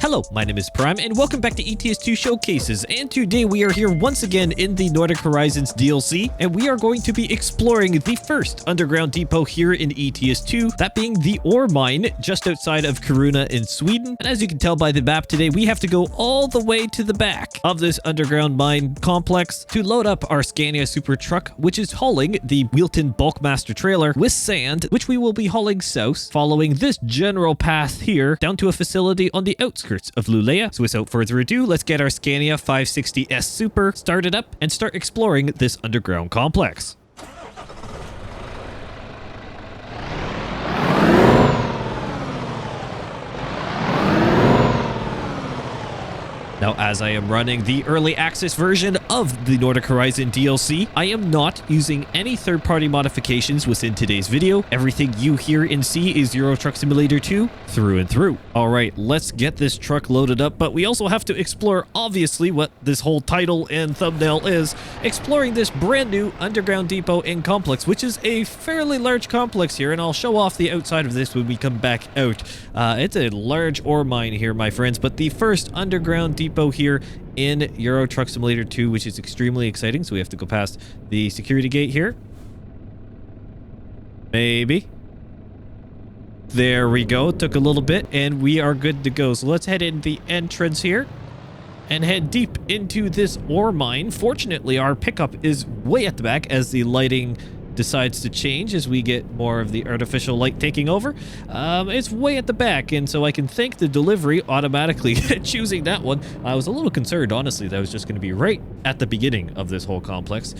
Hello, my name is Prime, and welcome back to ETS2 Showcases, and today we are here once again in the Nordic Horizons DLC, and we are going to be exploring the first underground depot here in ETS2, that being the ore mine just outside of Kiruna in Sweden. And as you can tell by the map today, we have to go all the way to the back of this underground mine complex to load up our Scania super truck, which is hauling the Wheelton Bulkmaster trailer with sand, which we will be hauling south, following this general path here down to a facility on the outskirts of Luleå. So without further ado, let's get our Scania 560S Super started up and start exploring this underground complex. Now, as I am running the early access version of the Nordic Horizon DLC, I am not using any third-party modifications within today's video. Everything you hear and see is Euro Truck Simulator 2 through and through. All right, let's get this truck loaded up, but we also have to explore, obviously, what this whole title and thumbnail is, exploring this brand new underground depot and complex, which is a fairly large complex here, and I'll show off the outside of this when we come back out. It's a large ore mine here, my friends, but the first underground depot here in Euro Truck Simulator 2, which is extremely exciting. So we have to go past the security gate here. Maybe. There we go. Took a little bit and we are good to go. So let's head in the entrance here and head deep into this ore mine. Fortunately, our pickup is way at the back as the lighting decides to change as we get more of the artificial light taking over. It's way at the back, and so I can thank the delivery automatically choosing that one. I was a little concerned, honestly, that I was just going to be right at the beginning of this whole complex,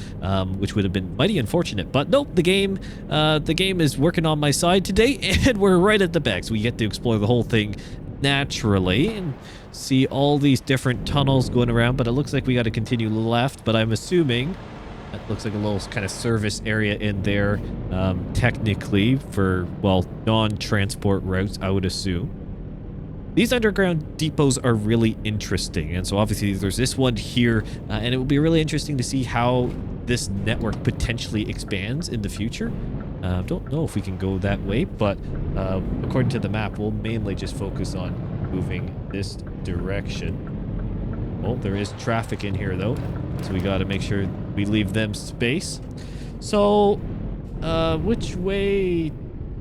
which would have been mighty unfortunate. But nope, the game is working on my side today, and we're right at the back, so we get to explore the whole thing naturally and see all these different tunnels going around. But it looks like we got to continue left, but I'm assuming that looks like a little kind of service area in there, technically, for, well, non-transport routes, I would assume. These underground depots are really interesting, and so obviously there's this one here, and it will be really interesting to see how this network potentially expands in the future. Don't know if we can go that way, but according to the map, we'll mainly just focus on moving this direction. Well, there is traffic in here, though, so we got to make sure we leave them space. So, which way?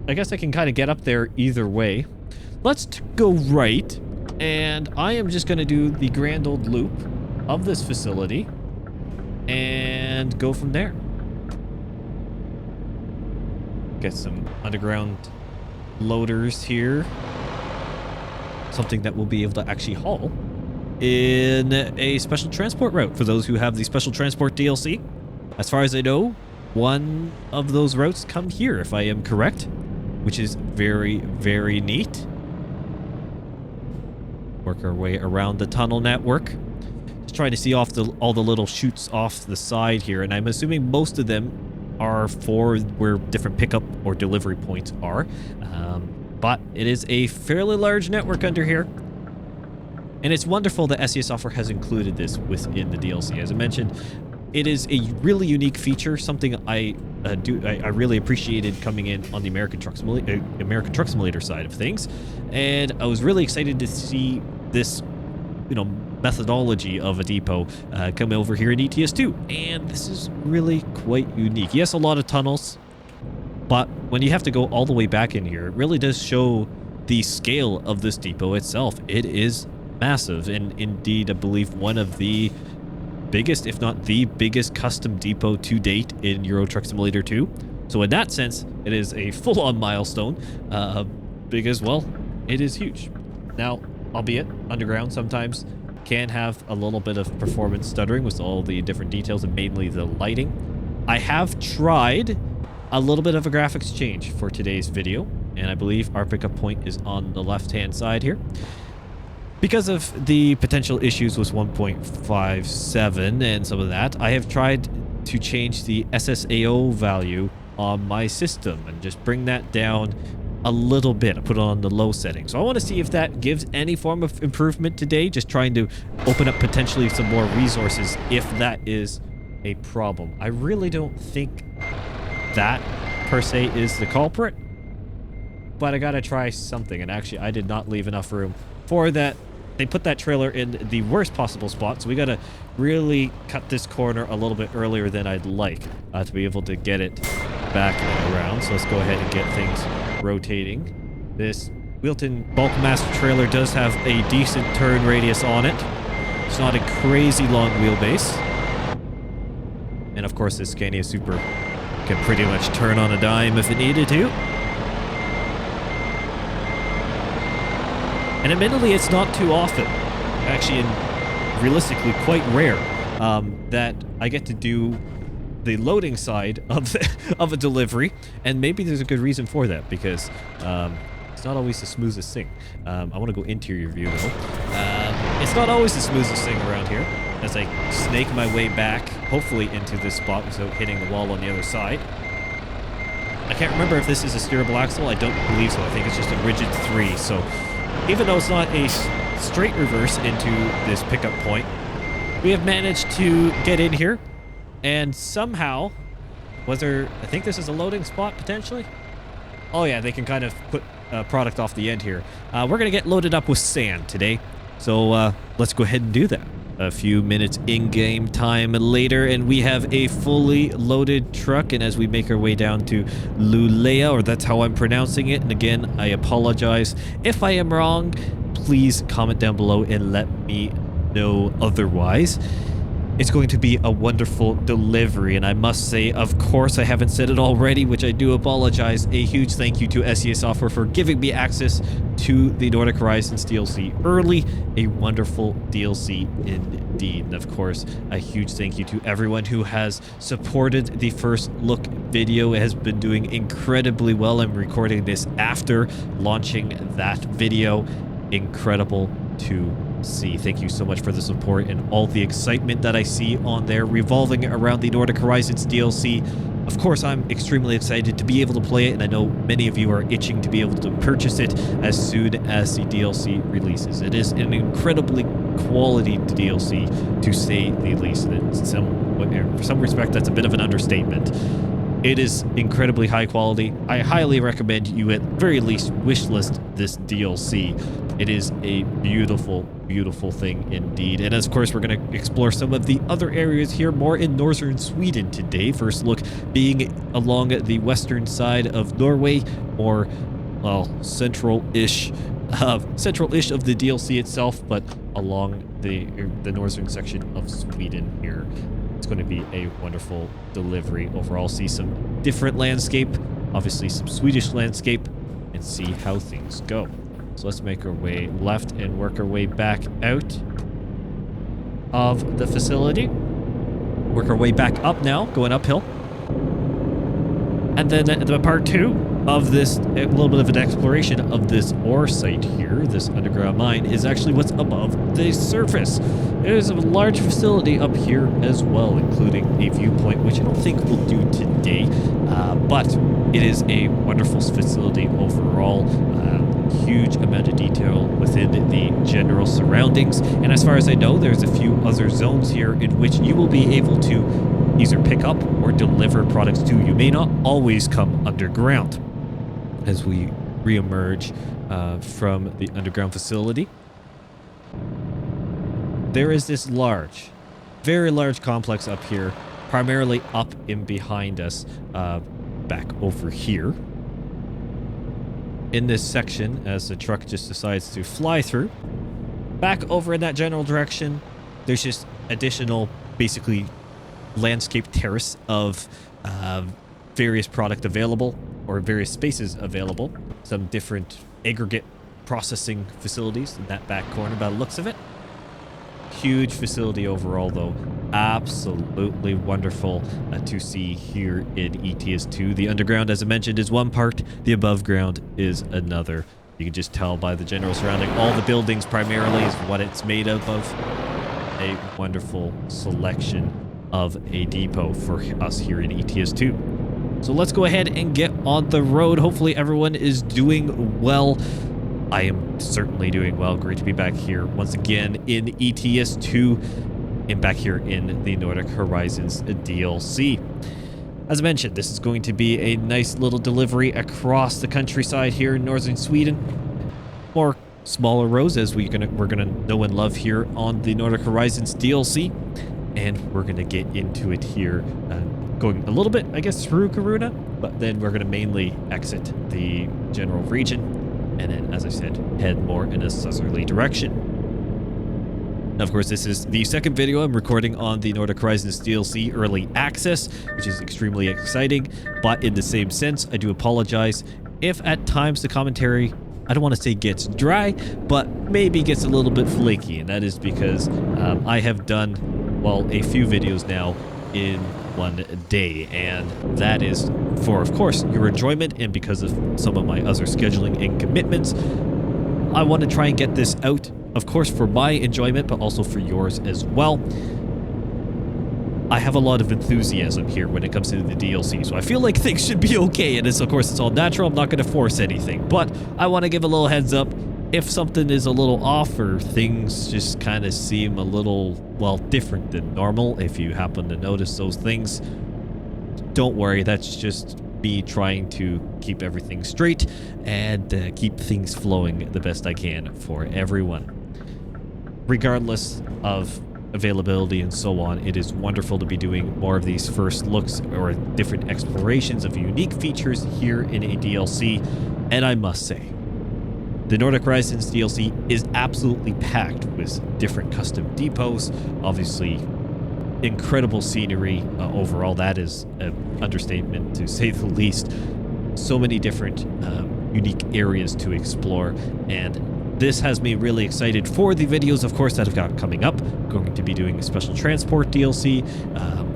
I guess I can kind of get up there either way. Let's go right, and I am just going to do the grand old loop of this facility and go from there. Get some underground loaders here. Something that we'll be able to actually haul in a special transport route for those who have the special transport DLC. As far as I know, one of those routes come here, if I am correct, which is very, very neat. Work our way around the tunnel network. Just trying to see off all the little chutes off the side here, and I'm assuming most of them are for where different pickup or delivery points are. But it is a fairly large network under here. And it's wonderful that SES Software has included this within the DLC. As I mentioned, it is a really unique feature, something I really appreciated coming in on the American Truck Simulator side of things. And I was really excited to see this, methodology of a depot come over here in ETS2. And this is really quite unique. Yes, a lot of tunnels, but when you have to go all the way back in here, it really does show the scale of this depot itself. It is massive, and indeed, I believe one of the biggest, if not the biggest, custom depot to date in Euro Truck Simulator 2. So in that sense, it is a full-on milestone, because, well, it is huge. Now, albeit underground sometimes can have a little bit of performance stuttering with all the different details and mainly the lighting. I have tried a little bit of a graphics change for today's video, and I believe our pickup point is on the left-hand side here. Because of the potential issues with 1.57 and some of that, I have tried to change the SSAO value on my system and just bring that down a little bit. I put it on the low setting. So I want to see if that gives any form of improvement today, just trying to open up potentially some more resources if that is a problem. I really don't think that per se is the culprit, but I gotta try something. And actually, I did not leave enough room for that they put that trailer in the worst possible spot, so we gotta really cut this corner a little bit earlier than I'd like to be able to get it back and around. So let's go ahead and get things rotating. This Wilton Bulkmaster trailer does have a decent turn radius on it. It's not a crazy long wheelbase. And of course, this Scania Super can pretty much turn on a dime if it needed to. And admittedly, it's not too often, actually, and realistically quite rare, that I get to do the loading side of of a delivery, and maybe there's a good reason for that, because it's not always the smoothest thing. I want to go interior view though. It's not always the smoothest thing around here, as I snake my way back, hopefully into this spot without hitting the wall on the other side. I can't remember if this is a steerable axle. I don't believe so. I think it's just a rigid 3, so even though it's not a straight reverse into this pickup point, we have managed to get in here, and somehow, I think this is a loading spot potentially? Oh yeah, they can kind of put product off the end here. We're going to get loaded up with sand today, so let's go ahead and do that. A few minutes in-game time later, and we have a fully loaded truck, and as we make our way down to Luleå, or that's how I'm pronouncing it, and again, I apologize if I am wrong. Please comment down below and let me know otherwise. It's going to be a wonderful delivery, and I must say, of course, I haven't said it already, which I do apologize. A huge thank you to SEA Software for giving me access to the Nordic Horizons DLC early. A wonderful DLC indeed. And of course, a huge thank you to everyone who has supported the first look video. It has been doing incredibly well. I'm recording this after launching that video. Incredible to see. Thank you so much for the support and all the excitement that I see on there revolving around the Nordic Horizons DLC. Of course, I'm extremely excited to be able to play it, and I know many of you are itching to be able to purchase it as soon as the DLC releases. It is an incredibly quality DLC, to say the least, and in some respect, that's a bit of an understatement. It is incredibly high quality. I highly recommend you at very least wishlist this DLC. It is a beautiful, beautiful thing indeed. And of course, we're going to explore some of the other areas here, more in northern Sweden today. First look being along the western side of Norway, or, well, central-ish of the DLC itself, but along the northern section of Sweden here. It's going to be a wonderful delivery overall. See some different landscape, obviously some Swedish landscape, and see how things go. So let's make our way left and work our way back out of the facility. Work our way back up now, going uphill. And then the part 2 of this, a little bit of an exploration of this ore site here, this underground mine, is actually what's above the surface. There's a large facility up here as well, including a viewpoint, which I don't think we'll do today, but it is a wonderful facility overall. Huge amount of detail within the general surroundings, and as far as I know, there's a few other zones here in which you will be able to either pick up or deliver products to. You may not always come underground. As we re-emerge from the underground facility, there is this large, very large complex up here, primarily up in behind us, back over here. In this section, as the truck just decides to fly through, back over in that general direction, there's just additional, basically, landscape terrace of various product available, or various spaces available. Some different aggregate processing facilities in that back corner by the looks of it. Huge facility overall though. Absolutely wonderful to see here in ETS2. The underground, as I mentioned, is one part. The above ground is another. You can just tell by the general surrounding. All the buildings primarily is what it's made up of. A wonderful selection of a depot for us here in ETS2. So let's go ahead and get on the road. Hopefully everyone is doing well. I am certainly doing well. Great to be back here once again in ETS2 and back here in the Nordic Horizons DLC. As I mentioned, this is going to be a nice little delivery across the countryside here in northern Sweden. More smaller roads as we're gonna know and love here on the Nordic Horizons DLC, and we're gonna get into it here, going a little bit, I guess, through Kiruna, but then we're gonna mainly exit the general region, and then, as I said, head more in a southerly direction. Now, of course, this is the second video I'm recording on the Nordic Horizons DLC Early Access, which is extremely exciting, but in the same sense, I do apologize if at times the commentary, I don't want to say gets dry, but maybe gets a little bit flaky, and that is because I have done, well, a few videos now in one day, and that is for, of course, your enjoyment, and because of some of my other scheduling and commitments, I want to try and get this out, of course, for my enjoyment, but also for yours as well. I have a lot of enthusiasm here when it comes to the DLC, so I feel like things should be okay, and of course, it's all natural. I'm not going to force anything, but I want to give a little heads up if something is a little off or things just kind of seem a little, well, different than normal. If you happen to notice those things, don't worry, that's just me trying to keep everything straight and keep things flowing the best I can for everyone. Regardless of availability and so on, it is wonderful to be doing more of these first looks or different explorations of unique features here in a DLC, and I must say, the Nordic Horizons DLC is absolutely packed with different custom depots, obviously incredible scenery overall. That is an understatement to say the least. So many different unique areas to explore, and this has me really excited for the videos, of course, that I've got coming up. Going to be doing a special transport DLC.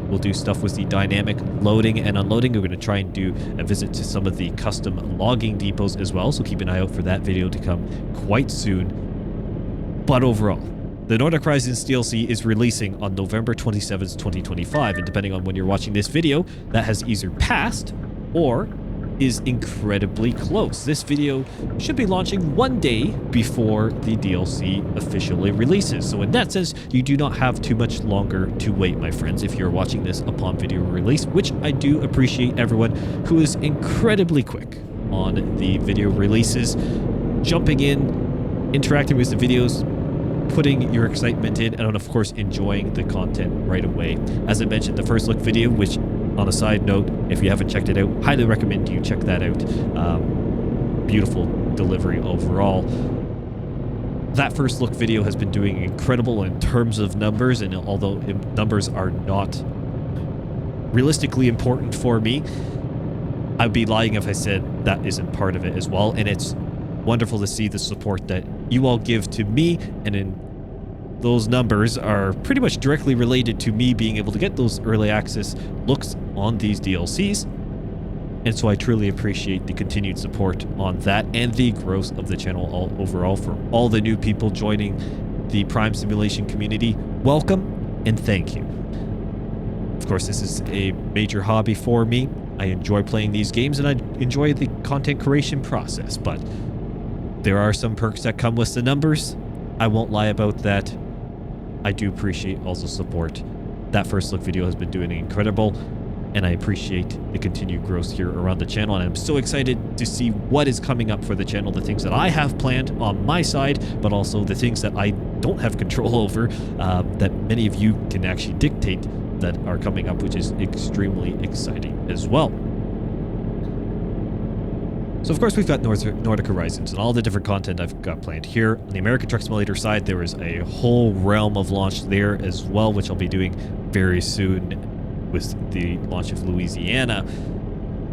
We'll do stuff with the dynamic loading and unloading. We're going to try and do a visit to some of the custom logging depots as well, so keep an eye out for that video to come quite soon. But overall, the Nordic Horizons DLC is releasing on November 27th, 2025, and depending on when you're watching this video, that has either passed or is incredibly close. This video should be launching one day before the DLC officially releases. So in that sense, you do not have too much longer to wait, my friends, if you're watching this upon video release, which I do appreciate everyone who is incredibly quick on the video releases, jumping in, interacting with the videos, putting your excitement in, and of course enjoying the content right away. As I mentioned, the first look video, which on a side note, if you haven't checked it out, highly recommend you check that out. Beautiful delivery overall. That first look video has been doing incredible in terms of numbers, and although numbers are not realistically important for me, I'd be lying if I said that isn't part of it as well. And it's wonderful to see the support that you all give to me, and in those numbers are pretty much directly related to me being able to get those early access looks on these DLCs. And so I truly appreciate the continued support on that and the growth of the channel all overall. For all the new people joining the Prime Simulation community, welcome and thank you. Of course, this is a major hobby for me. I enjoy playing these games and I enjoy the content creation process, but there are some perks that come with the numbers. I won't lie about that. I do appreciate all the support. That first look video has been doing incredible, and I appreciate the continued growth here around the channel, and I'm so excited to see what is coming up for the channel, the things that I have planned on my side, but also the things that I don't have control over, that many of you can actually dictate that are coming up, which is extremely exciting as well. So of course we've got Nordic Horizons and all the different content I've got planned here. On the American Truck Simulator side, there is a whole realm of launch there as well, which I'll be doing very soon with the launch of Louisiana.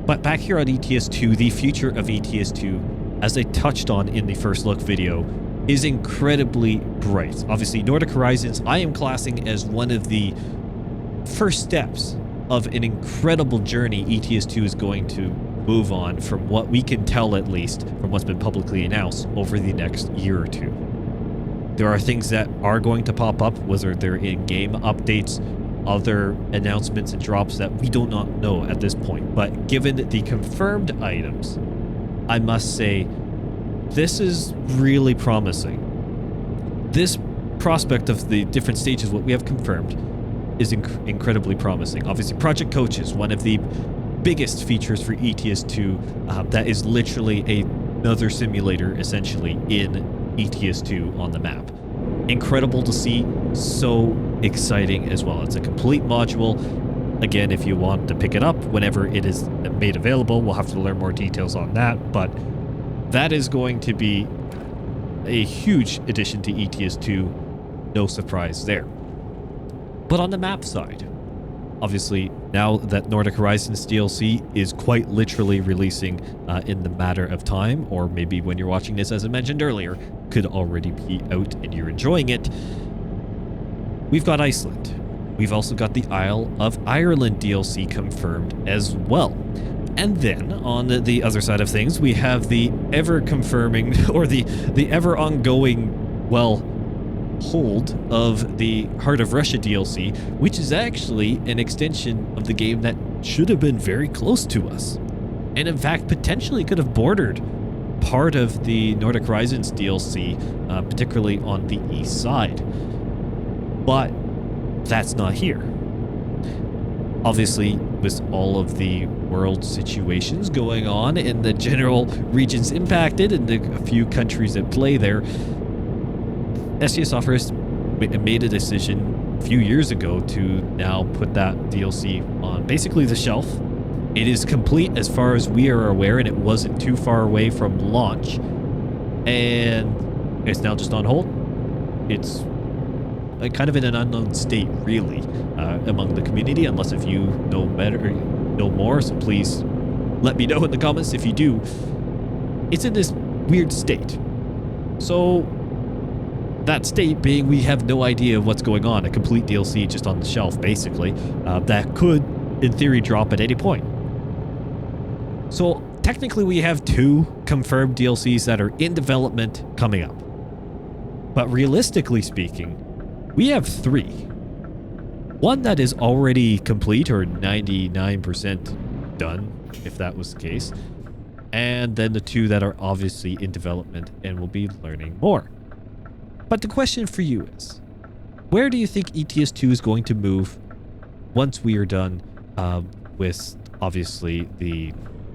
But back here on ETS2, the future of ETS2, as I touched on in the first look video, is incredibly bright. Obviously, Nordic Horizons, I am classing as one of the first steps of an incredible journey ETS2 is going to move on, from what we can tell, at least from what's been publicly announced, over the next year or two. There are things that are going to pop up, whether they're in-game updates, other announcements and drops that we do not know at this point. But given the confirmed items, I must say this is really promising. This prospect of the different stages, what we have confirmed, is incredibly promising. Obviously, Project Coach is one of the biggest features for ETS2. That is literally another simulator, essentially, in ETS2 on the map. Incredible to see, so exciting as well. It's a complete module. Again, if you want to pick it up whenever it is made available, we'll have to learn more details on that, but that is going to be a huge addition to ETS2, no surprise there. But on the map side, obviously, now that Nordic Horizons DLC is quite literally releasing in the matter of time, or maybe when you're watching this, as I mentioned earlier, could already be out and you're enjoying it, we've got Iceland. We've also got the Isle of Ireland DLC confirmed as well. And then, on the other side of things, we have the ever-confirming, or the ever-ongoing, well, hold of the Heart of Russia DLC, which is actually an extension of the game that should have been very close to us. And in fact, potentially could have bordered part of the Nordic Horizons DLC, particularly on the east side. But that's not here. Obviously, with all of the world situations going on and the general regions impacted and a few countries at play there, SCS Software has made a decision a few years ago to now put that DLC on basically the shelf. It is complete as far as we are aware, and it wasn't too far away from launch. And it's now just on hold. It's kind of in an unknown state, really, among the community, unless if you know better or know more, so please let me know in the comments if you do. It's in this weird state. So that state being we have no idea what's going on, a complete DLC just on the shelf, basically, that could, in theory, drop at any point. So technically we have 2 confirmed DLCs that are in development coming up. But realistically speaking, we have 3. One that is already complete, or 99% done, if that was the case. And then the 2 that are obviously in development and will be learning more. But the question for you is, where do you think ETS2 is going to move once we are done with, obviously, the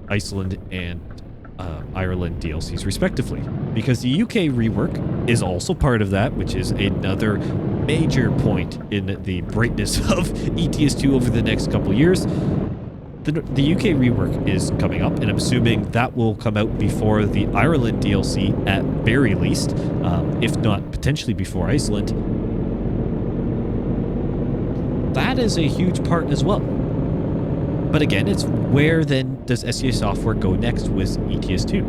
Iceland and Ireland DLCs, respectively? Because the UK rework is also part of that, which is another major point in the brightness of ETS2 over the next couple years. The UK rework is coming up, and I'm assuming that will come out before the Ireland DLC at very least, if not potentially before Iceland. That is a huge part as well. But again, it's where then does SCA Software go next with ETS2?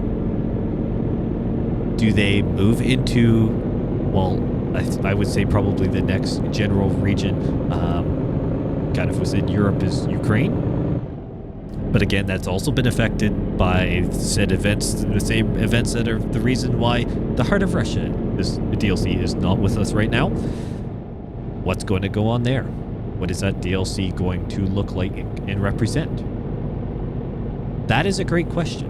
Do they move into, well, I would say probably the next general region, kind of within Europe, is Ukraine. But again, that's also been affected by said events, the same events that are the reason why the Heart of Russia, this DLC, is not with us right now. What's going to go on there? What is that DLC going to look like and represent? That is a great question.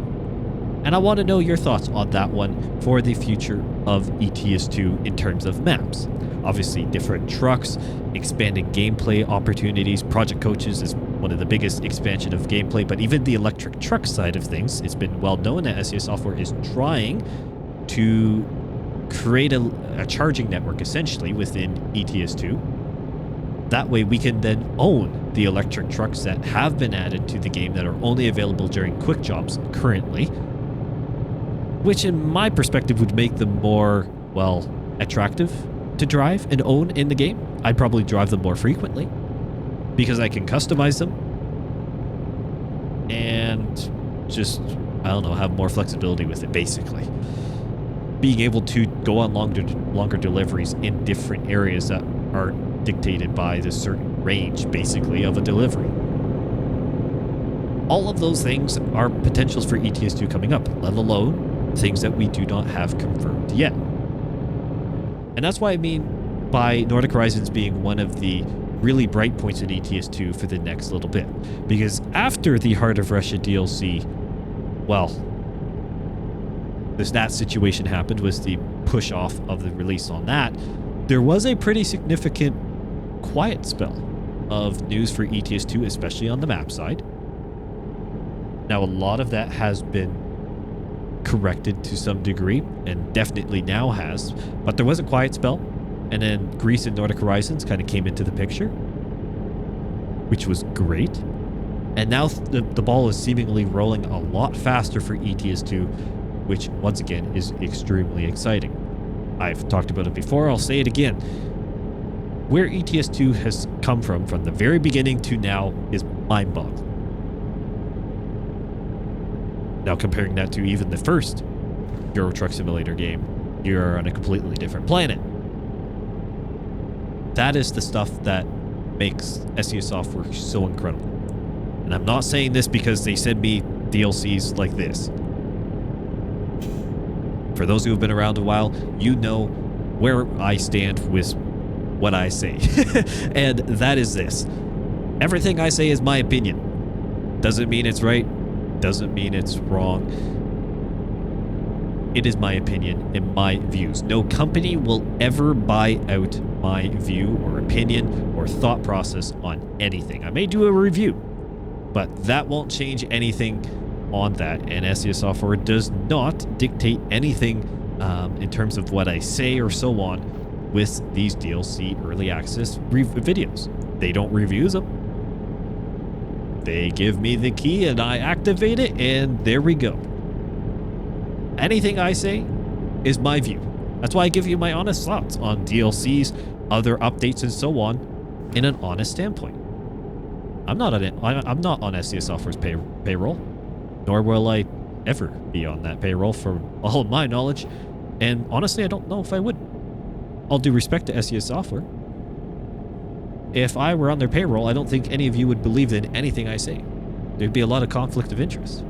And I want to know your thoughts on that one for the future of ETS2 in terms of maps. Obviously, different trucks, expanded gameplay opportunities. Project Coaches is one of the biggest expansion of gameplay, but even the electric truck side of things, it's been well known that SCA Software is trying to create a charging network, essentially, within ETS2. That way we can then own the electric trucks that have been added to the game that are only available during quick jobs currently, which in my perspective would make them more, well, attractive to drive and own in the game. I'd probably drive them more frequently because I can customize them and just, I don't know, have more flexibility with it, basically. Being able to go on longer deliveries in different areas that are dictated by this certain range, basically, of a delivery. All of those things are potentials for ETS2 coming up, let alone things that we do not have confirmed yet. And that's why I mean by Nordic Horizons being one of the really bright points in ETS2 for the next little bit. Because after the Heart of Russia DLC, well, that situation happened, was the push off of the release on that. There was a pretty significant quiet spell of news for ETS2, especially on the map side. Now, a lot of that has been corrected to some degree, and definitely now has. But there was a quiet spell, and then Greece and Nordic Horizons kind of came into the picture, which was great. And now the ball is seemingly rolling a lot faster for ETS2, which once again is extremely exciting. I've talked about it before, I'll say it again. Where ETS2 has come from the very beginning to now, is mind-boggling. Now comparing that to even the first Euro Truck Simulator game, you're on a completely different planet. That is the stuff that makes SES Software so incredible. And I'm not saying this because they send me DLCs like this. For those who have been around a while, you know where I stand with what I say. And that is this. Everything I say is my opinion. Doesn't mean it's right. Doesn't mean it's wrong. It is my opinion and my views. No company will ever buy out my view or opinion or thought process on anything. I may do a review, but that won't change anything on that. And SES Software does not dictate anything in terms of what I say or so on with these DLC early access videos. They don't review them. They give me the key and I activate it, and there we go. Anything I say is my view. That's why I give you my honest thoughts on DLCs, other updates, and so on in an honest standpoint. I'm not on SES Software's payroll, nor will I ever be on that payroll for all of my knowledge. And honestly, I don't know if I would. All due respect to SES Software. If I were on their payroll, I don't think any of you would believe in anything I say. There'd be a lot of conflict of interest.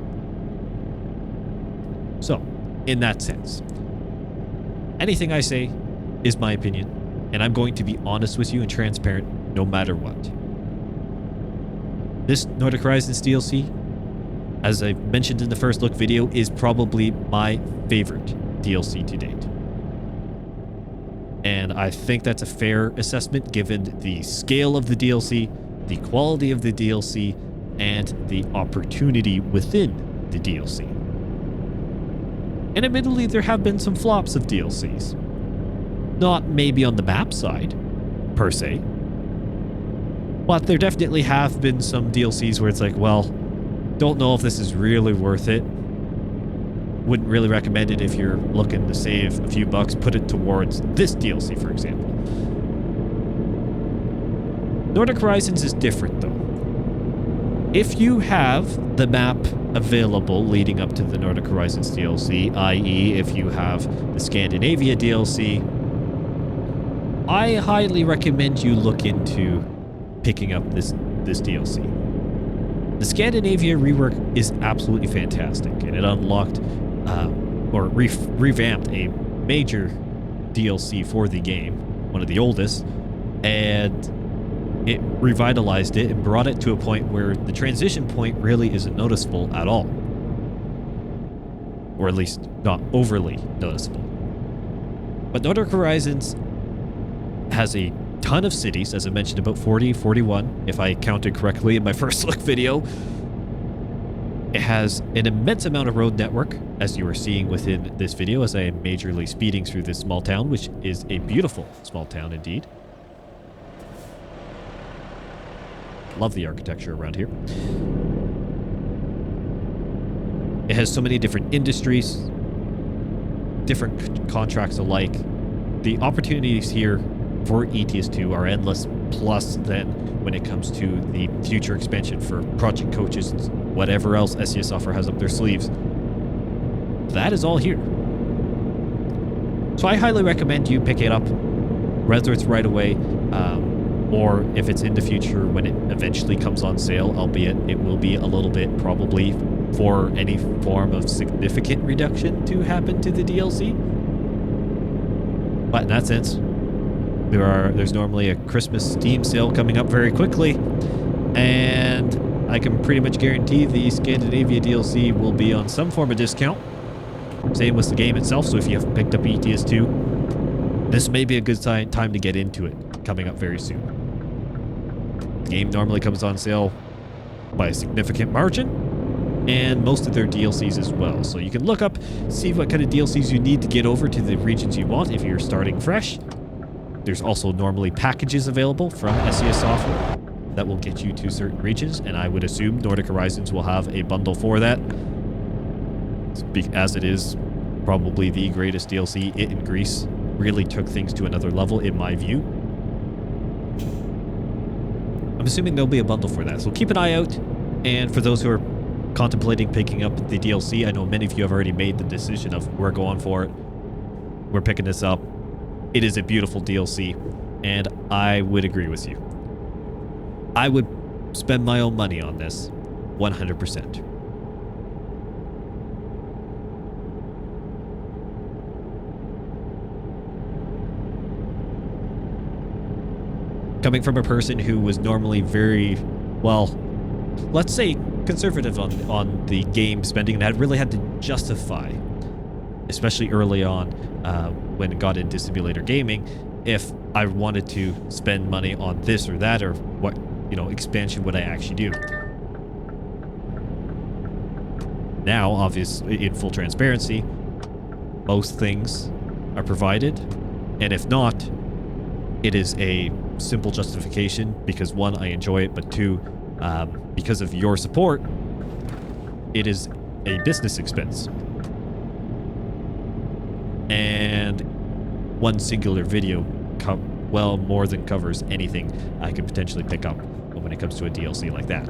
So, in that sense, anything I say is my opinion, and I'm going to be honest with you and transparent no matter what. This Nordic Horizons DLC, as I mentioned in the first look video, is probably my favorite DLC to date. And I think that's a fair assessment given the scale of the DLC, the quality of the DLC, and the opportunity within the DLC. And admittedly, there have been some flops of DLCs. Not maybe on the map side, per se. But there definitely have been some DLCs where it's like, well, don't know if this is really worth it. Wouldn't really recommend it if you're looking to save a few bucks. Put it towards this DLC, for example. Nordic Horizons is different, though. If you have the map available leading up to the Nordic Horizons DLC, i.e. if you have the Scandinavia DLC, I highly recommend you look into picking up this DLC. The Scandinavia rework is absolutely fantastic, and it unlocked or revamped a major DLC for the game, one of the oldest, and it revitalized it and brought it to a point where the transition point really isn't noticeable at all, or at least not overly noticeable. But Nordic Horizons has a ton of cities, as I mentioned, about 40, 41, if I counted correctly in my first look video. It has an immense amount of road network, as you are seeing within this video, as I am majorly speeding through this small town, which is a beautiful small town indeed. Love the architecture around here. It has so many different industries, different contracts alike. The opportunities here for ETS2 are endless, plus then when it comes to the future expansion for project coaches and whatever else SES Software has up their sleeves. That is all here. So I highly recommend you pick it up, whether it's right away, or if it's in the future when it eventually comes on sale, albeit it will be a little bit probably for any form of significant reduction to happen to the DLC. But in that sense, there's normally a Christmas Steam sale coming up very quickly, and I can pretty much guarantee the Scandinavia DLC will be on some form of discount. Same with the game itself, so if you haven't picked up ETS2, this may be a good time to get into it, coming up very soon. The game normally comes on sale by a significant margin, and most of their DLCs as well. So you can look up, see what kind of DLCs you need to get over to the regions you want if you're starting fresh. There's also normally packages available from SES Software that will get you to certain regions, and I would assume Nordic Horizons will have a bundle for that, as it is probably the greatest DLC. It in Greece really took things to another level in my view. I'm assuming there'll be a bundle for that, so keep an eye out. And for those who are contemplating picking up the DLC, I know many of you have already made the decision of we're going for it. We're picking this up. It is a beautiful DLC, and I would agree with you. I would spend my own money on this, 100%. Coming from a person who was normally very, well, let's say conservative on the game spending and had really had to justify, especially early on when it got into simulator gaming, if I wanted to spend money on this or that, or what, expansion would I actually do. Now, obviously, in full transparency, most things are provided, and if not, it is a simple justification because one, I enjoy it, but two, because of your support, it is a business expense. And one singular video well more than covers anything I could potentially pick up when it comes to a DLC like that.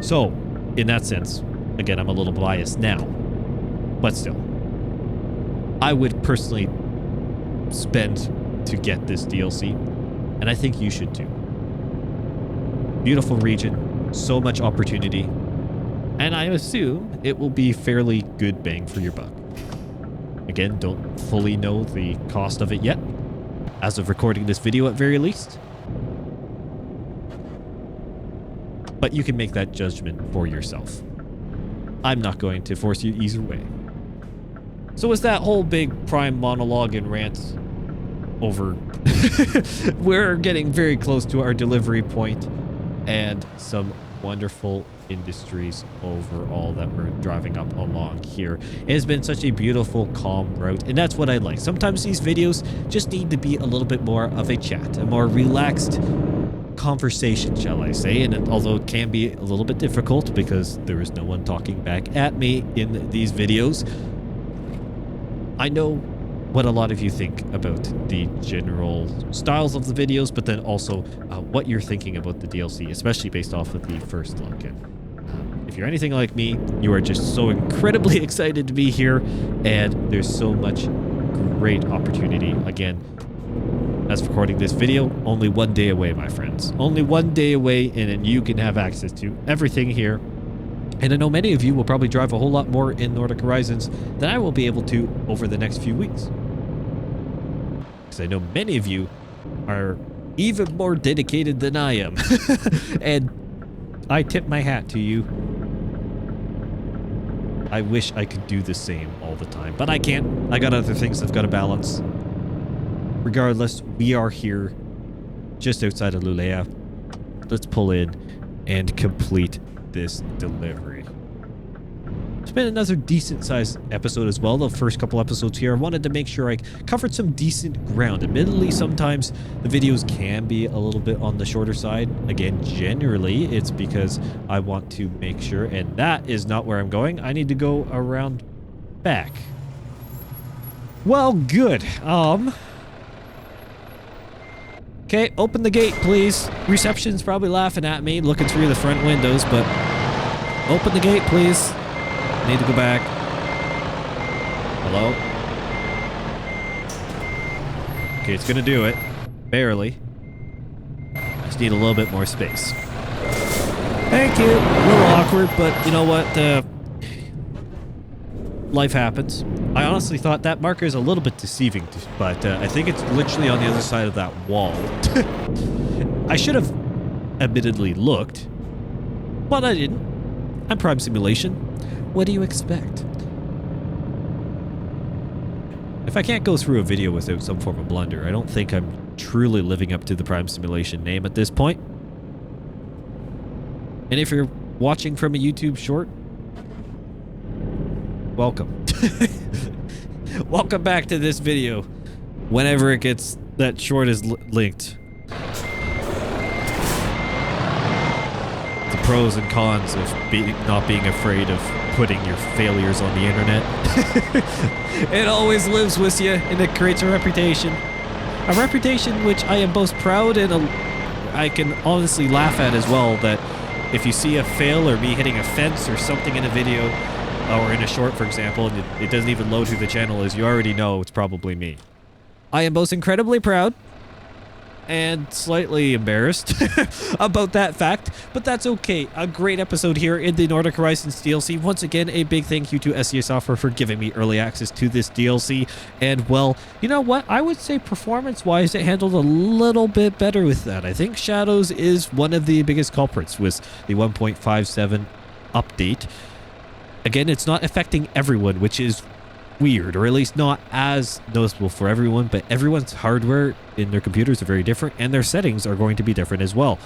So, in that sense, again, I'm a little biased now, but still, I would personally spend to get this DLC, and I think you should too. Beautiful region, so much opportunity, and I assume it will be fairly good bang for your buck. Again, don't fully know the cost of it yet, as of recording this video at very least. But you can make that judgment for yourself. I'm not going to force you either way. So was that whole big Prime monologue and rant over? We're getting very close to our delivery point and some wonderful industries overall that we're driving up along here. It has been such a beautiful, calm route, and that's what I like. Sometimes these videos just need to be a little bit more of a chat, a more relaxed conversation, shall I say, and although it can be a little bit difficult because there is no one talking back at me in these videos, I know what a lot of you think about the general styles of the videos, but then also what you're thinking about the DLC, especially based off of the first look. And if you're anything like me, you are just so incredibly excited to be here, and there's so much great opportunity. Again, as recording this video, only one day away, my friends. Only one day away, and then you can have access to everything here. And I know many of you will probably drive a whole lot more in Nordic Horizons than I will be able to over the next few weeks. Because I know many of you are even more dedicated than I am. And I tip my hat to you. I wish I could do the same all the time, but I can't. I got other things I've got to balance. Regardless, we are here just outside of Luleå. Let's pull in and complete this delivery. It's been another decent sized episode as well. The first couple episodes here, I wanted to make sure I covered some decent ground. Admittedly, sometimes the videos can be a little bit on the shorter side. Again, generally it's because I want to make sure, and that is not where I'm going. I need to go around back. Well, good. Okay, open the gate, please. Reception's probably laughing at me, looking through the front windows, but open the gate, please. I need to go back. Hello? Okay, it's gonna do it. Barely. I just need a little bit more space. Thank you. A little awkward, but you know what? Life happens. I honestly thought that marker is a little bit deceiving, but I think it's literally on the other side of that wall. I should have admittedly looked, but I didn't. I'm Prime Simulation. What do you expect? If I can't go through a video without some form of blunder, I don't think I'm truly living up to the Prime Simulation name at this point. And if you're watching from a YouTube short, welcome. Welcome back to this video whenever it gets that short is linked. The pros and cons of not being afraid of putting your failures on the internet. It always lives with you, and it creates a reputation. A reputation which I am both proud and I can honestly laugh at as well, that if you see a fail or me hitting a fence or something in a video or in a short, for example, and it doesn't even load who the channel is, you already know it's probably me. I am both incredibly proud and slightly embarrassed about that fact, but that's okay. A great episode here in the Nordic Horizons DLC. Once again, a big thank you to SCA Software for giving me early access to this DLC. And well, you know what? I would say performance-wise, it handled a little bit better with that. I think Shadows is one of the biggest culprits with the 1.57 update. Again, it's not affecting everyone, which is weird, or at least not as noticeable for everyone, but everyone's hardware in their computers are very different, and their settings are going to be different as well.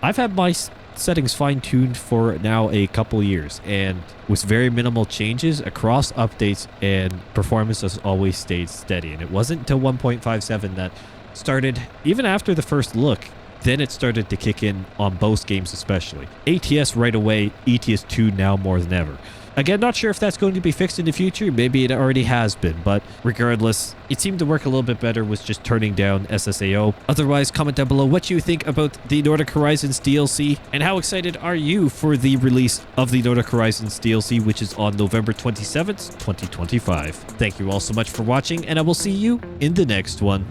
I've had my settings fine-tuned for now a couple years, and with very minimal changes across updates, and performance has always stayed steady. And it wasn't until 1.57 that started, even after the first look, then it started to kick in on both games especially. ATS right away, ETS2 now more than ever. Again, not sure if that's going to be fixed in the future. Maybe it already has been, but regardless, it seemed to work a little bit better with just turning down SSAO. Otherwise, comment down below what you think about the Nordic Horizons DLC, and how excited are you for the release of the Nordic Horizons DLC, which is on November 27th, 2025. Thank you all so much for watching, and I will see you in the next one.